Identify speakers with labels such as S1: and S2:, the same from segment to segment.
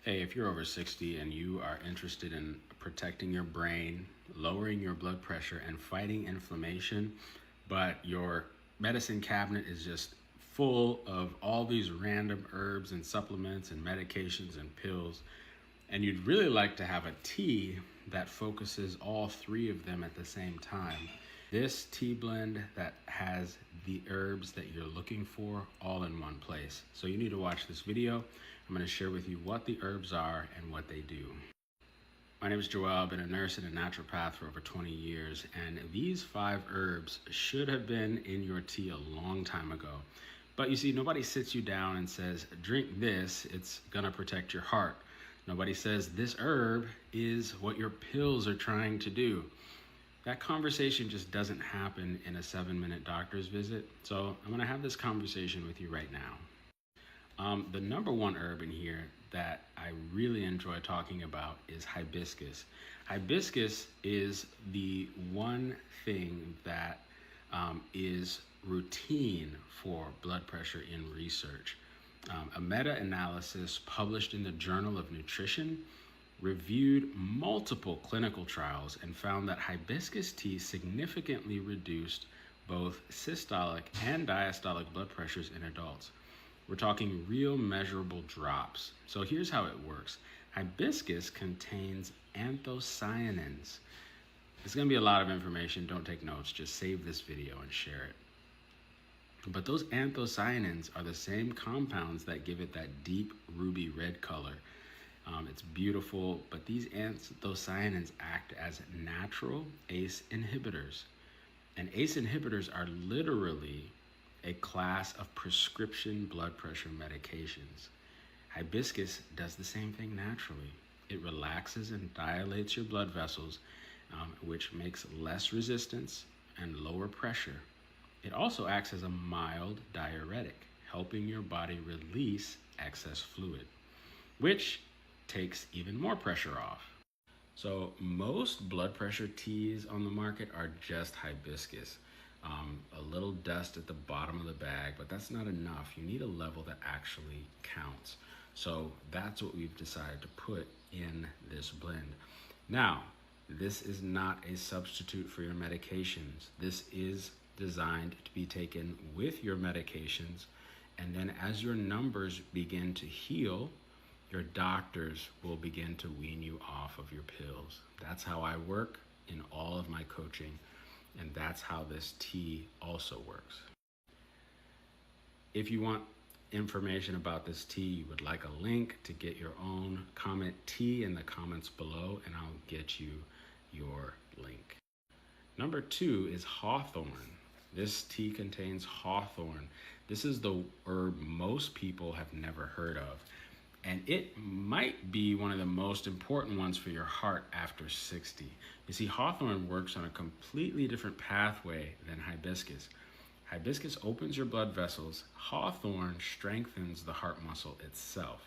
S1: Hey, if you're over 60 and you are interested in protecting your brain, lowering your blood pressure, and fighting inflammation, but your medicine cabinet is just full of all these random herbs and supplements and medications and pills, and you'd really like to have a tea that focuses all three of them at the same time. This tea blend that has the herbs that you're looking for all in one place. So you need to watch this video. I'm going to share with you what the herbs are and what they do. My name is Joel. I've been a nurse and a naturopath for over 20 years, and these 5 herbs should have been in your tea a long time ago. But you see, nobody sits you down and says, drink this, it's gonna protect your heart. Nobody says this herb is what your pills are trying to do. That conversation just doesn't happen in a 7-minute doctor's visit. So I'm gonna have this conversation with you right now. The number one herb in here that I really enjoy talking about is hibiscus. Hibiscus is the one thing that is routine for blood pressure in research. A meta-analysis published in the Journal of Nutrition reviewed multiple clinical trials and found that hibiscus tea significantly reduced both systolic and diastolic blood pressures in adults. We're talking real measurable drops. So here's how it works. Hibiscus contains anthocyanins. It's gonna be a lot of information. Don't take notes, just save this video and share it. But those anthocyanins are the same compounds that give it that deep ruby red color. It's beautiful, but these anthocyanins act as natural ACE inhibitors. And ACE inhibitors are literally a class of prescription blood pressure medications. Hibiscus does the same thing naturally. It relaxes and dilates your blood vessels, which makes less resistance and lower pressure. It also acts as a mild diuretic, helping your body release excess fluid, which takes even more pressure off. So most blood pressure teas on the market are just hibiscus. A little dust at the bottom of the bag, but that's not enough. You need a level that actually counts. So that's what we've decided to put in this blend. Now, this is not a substitute for your medications. This is designed to be taken with your medications, and then as your numbers begin to heal, your doctors will begin to wean you off of your pills. That's how I work in all of my coaching, and that's how this tea also works. If you want information about this tea, you would like a link to get your own, comment tea in the comments below and I'll get you your link. Number 2 is hawthorn. This tea contains hawthorn. This is the herb most people have never heard of, and it might be one of the most important ones for your heart after 60. You see, hawthorn works on a completely different pathway than hibiscus. Hibiscus opens your blood vessels. Hawthorn strengthens the heart muscle itself.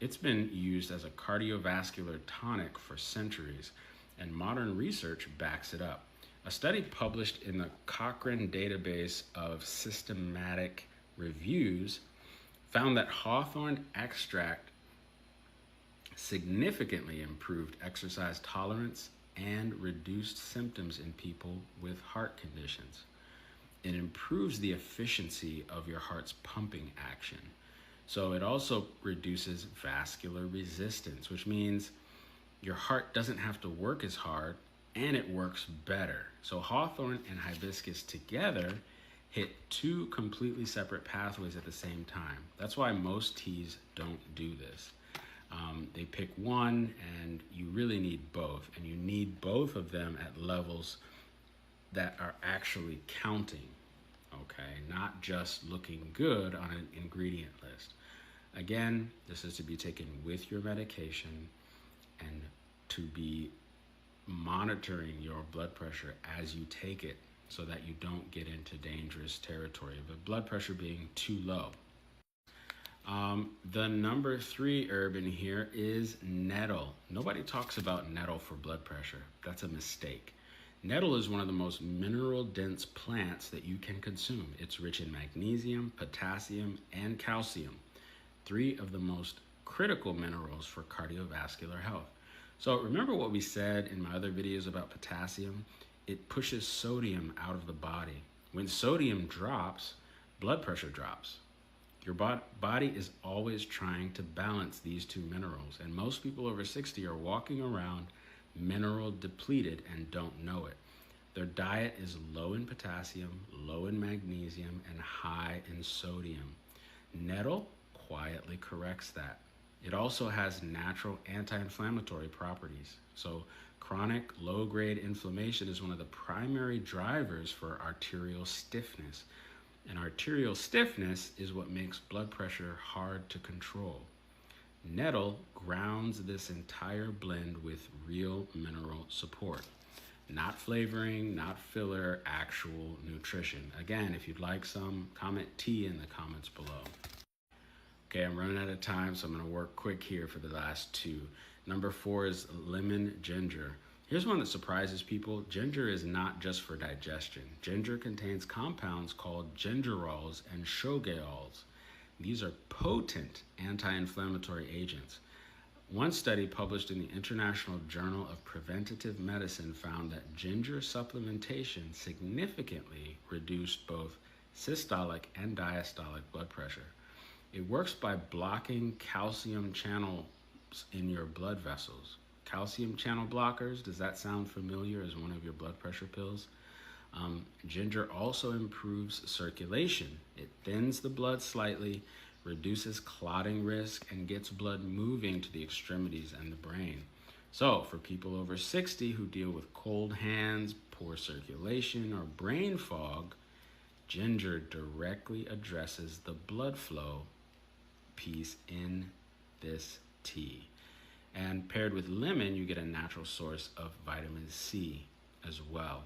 S1: It's been used as a cardiovascular tonic for centuries, and modern research backs it up. A study published in the Cochrane Database of Systematic Reviews found that hawthorn extract significantly improved exercise tolerance and reduced symptoms in people with heart conditions. It improves the efficiency of your heart's pumping action. So it also reduces vascular resistance, which means your heart doesn't have to work as hard and it works better. So hawthorn and hibiscus together hit 2 completely separate pathways at the same time. That's why most teas don't do this. They pick one, and you really need both, and you need both of them at levels that are actually counting, okay? Not just looking good on an ingredient list. Again, this is to be taken with your medication and to be monitoring your blood pressure as you take it so that you don't get into dangerous territory of the blood pressure being too low. The number 3 herb in here is nettle. Nobody talks about nettle for blood pressure. That's a mistake. Nettle is one of the most mineral-dense plants that you can consume. It's rich in magnesium, potassium, and calcium, 3 of the most critical minerals for cardiovascular health. So remember what we said in my other videos about potassium? It pushes sodium out of the body. When sodium drops, blood pressure drops. Your body is always trying to balance these two minerals, and most people over 60 are walking around mineral depleted and don't know it. Their diet is low in potassium, low in magnesium, and high in sodium. Nettle quietly corrects that. It also has natural anti-inflammatory properties. So chronic low-grade inflammation is one of the primary drivers for arterial stiffness. And arterial stiffness is what makes blood pressure hard to control. Nettle grounds this entire blend with real mineral support. Not flavoring, not filler, actual nutrition. Again, if you'd like some, comment T in the comments below. Okay, I'm running out of time, so I'm gonna work quick here for the last two. Number 4 is lemon ginger. Here's one that surprises people. Ginger is not just for digestion. Ginger contains compounds called gingerols and shogaols. These are potent anti-inflammatory agents. One study published in the International Journal of Preventative Medicine found that ginger supplementation significantly reduced both systolic and diastolic blood pressure. It works by blocking calcium channels in your blood vessels. Calcium channel blockers, does that sound familiar as one of your blood pressure pills? Ginger also improves circulation. It thins the blood slightly, reduces clotting risk, and gets blood moving to the extremities and the brain. So for people over 60 who deal with cold hands, poor circulation, or brain fog, ginger directly addresses the blood flow piece in this tea. And paired with lemon, you get a natural source of vitamin C as well,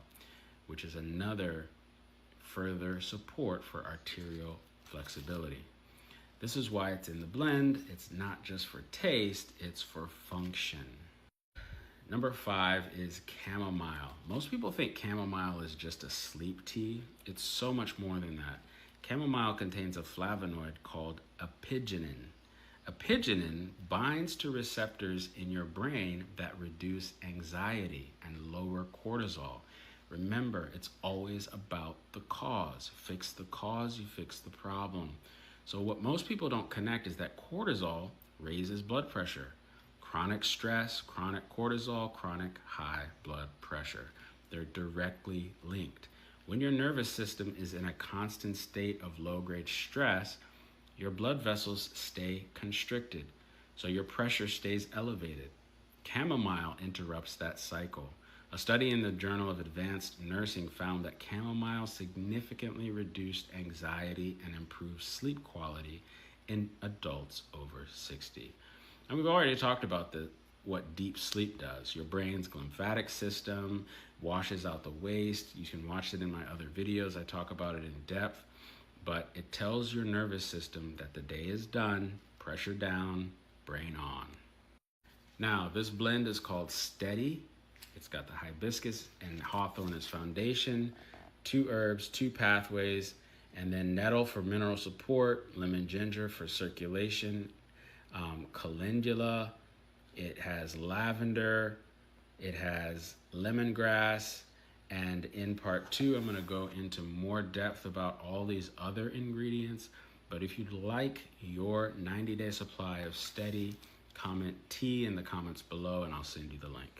S1: which is another further support for arterial flexibility. This is why it's in the blend. It's not just for taste, it's for function. Number 5 is chamomile. Most people think chamomile is just a sleep tea. It's so much more than that. Chamomile contains a flavonoid called apigenin. Apigenin binds to receptors in your brain that reduce anxiety and lower cortisol. Remember, it's always about the cause. Fix the cause, you fix the problem. So what most people don't connect is that cortisol raises blood pressure. Chronic stress, chronic cortisol, chronic high blood pressure. They're directly linked. When your nervous system is in a constant state of low-grade stress, your blood vessels stay constricted, so your pressure stays elevated. Chamomile interrupts that cycle. A study in the Journal of Advanced Nursing found that chamomile significantly reduced anxiety and improved sleep quality in adults over 60. And we've already talked about what deep sleep does. Your brain's lymphatic system washes out the waste. You can watch it in my other videos. I talk about it in depth. But it tells your nervous system that the day is done, pressure down, brain on. Now, this blend is called Steady. It's got the hibiscus and hawthorn as foundation, 2 herbs, 2 pathways, and then nettle for mineral support, lemon ginger for circulation, calendula, it has lavender, it has lemongrass, and in part 2, I'm going to go into more depth about all these other ingredients. But if you'd like your 90-day supply of Steady, comment T in the comments below and I'll send you the link.